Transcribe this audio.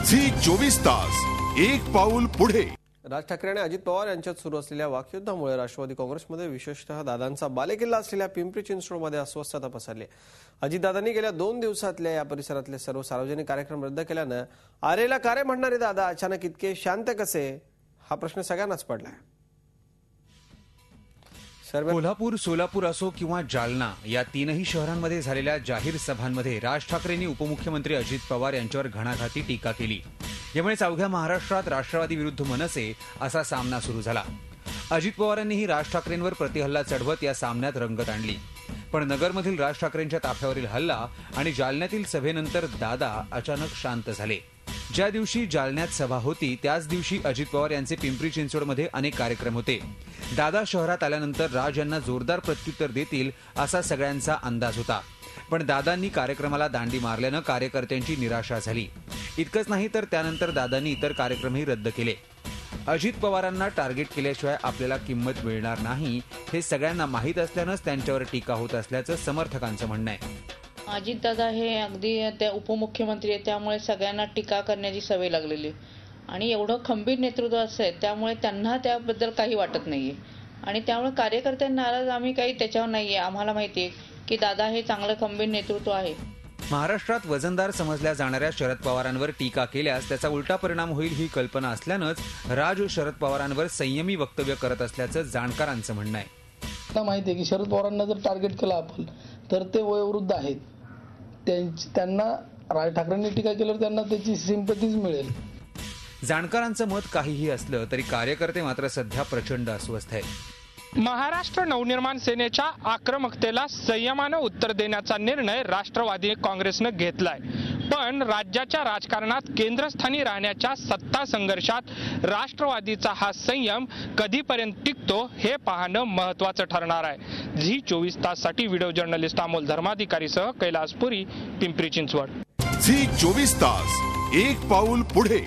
Zee 24 Taas एक पाऊल पुढे। राज ठाकरे आणि अजित पवार यांच्यात सुरू असलेल्या वाकयुद्धामुळे राष्ट्रवादी काँग्रेसमध्ये विशेषतः दादांचा बालेकिल्ला असलेल्या पिंपरी चिंचवडमध्ये अस्वस्थता पसरली। अजितदादांनी गेल्या 2 दिवसातल्या या परिसरातले सर्व सार्वजनिक कार्यक्रम रद्द केल्याने आरेला कारे म्हणणारे दादा अचानक इतके शांत कसे, हा प्रश्न सगळ्यांनाच पडलाय। कोल्हापूर, सोलापूर असो किंवा जालना या तीनही शहरांमध्ये झालेल्या जाहीर सभांमध्ये राज ठाकरेंनी उपमुख्यमंत्री अजित पवार यांच्यावर घणाघाती टीका केली। यामुळे अवघ्या महाराष्ट्रात राष्ट्रवादी विरुद्ध मनसे असा सामना सुरू झाला। अजित पवारांनीही राज ठाकरेंवर प्रतिहल्ला चढवत या सामन्यात रंगत आणली। पण नगरमधील राज ठाकरेंच्या ताफ्यावरील हल्ला आणि जालन्यातील सभेनंतर दादा अचानक शांत झाले। ज्या दिवशी जालन्यात सभा होती त्याच दिवशी अजित पवार यांचे पिंपरी चिंचवडमध्ये अनेक कार्यक्रम होते। दादा शहरात आल्यानंतर राज यांना जोरदार प्रत्युत्तर देतील असा सगळ्यांचा अंदाज होता। पण दादांनी कार्यक्रमाला दांडी मारल्यानं कार्यकर्त्यांची निराशा झाली। इतकंच नाही तर त्यानंतर दादांनी इतर कार्यक्रमही रद्द केले। अजित पवारांना टार्गेट केल्याशिवाय आपल्याला किंमत मिळणार नाही हे सगळ्यांना माहीत असल्यानंच त्यांच्यावर टीका होत असल्याचं समर्थकांचं म्हणणं आहे। अजितदादा हे अगदी त्या उपमुख्यमंत्री आहेत, त्यामुळे सगळ्यांना टीका करण्याची सवय लागलेली आणि एवढं खंबीर नेतृत्व असते त्यामुळे त्यांना त्याबद्दल काही वाटत नाहीये आणि त्यामुळे कार्यकर्त्यांना नाराज आम्ही काही त्याच्यावर नाहीये। आम्हाला माहिती आहे की दादा हे चांगलं खंबीर नेतृत्व आहे। महाराष्ट्रात वजनदार समजल्या जाणाऱ्या शरद पवारांवर टीका केल्यास त्याचा उलटा परिणाम होईल ही कल्पना असल्यानंच राज शरद पवारांवर संयमी वक्तव्य करत असल्याचं जाणकारांचं म्हणणं आहे। माहिती आहे की शरद पवारांना जर टार्गेट केलं आपण तर ते वयोवृद्ध आहेत, त्यांना राज ठाकरेंनी टीका केल्यावर त्यांना त्याची सिंपथीज मिळेल। जाणकारांचं मत काहीही असलं तरी कार्यकर्ते मात्र सध्या प्रचंड अस्वस्थ आहेत। महाराष्ट्र नवनिर्माण सेनेच्या आक्रमकतेला संयमानं उत्तर देण्याचा निर्णय राष्ट्रवादी काँग्रेसनं घेतलाय। पण राज्याच्या राजकारणात केंद्रस्थानी राहण्याच्या सत्ता संघर्षात राष्ट्रवादीचा हा संयम कधीपर्यंत टिकतो हे पाहणं महत्त्वाचं ठरणार आहे। झी 24 ताससाठी व्हिडिओ जर्नलिस्ट अमोल धर्माधिकारीसह कैलास पुरी, पिंपरी चिंचवड। झी 24 तास एक पाऊल पुढे।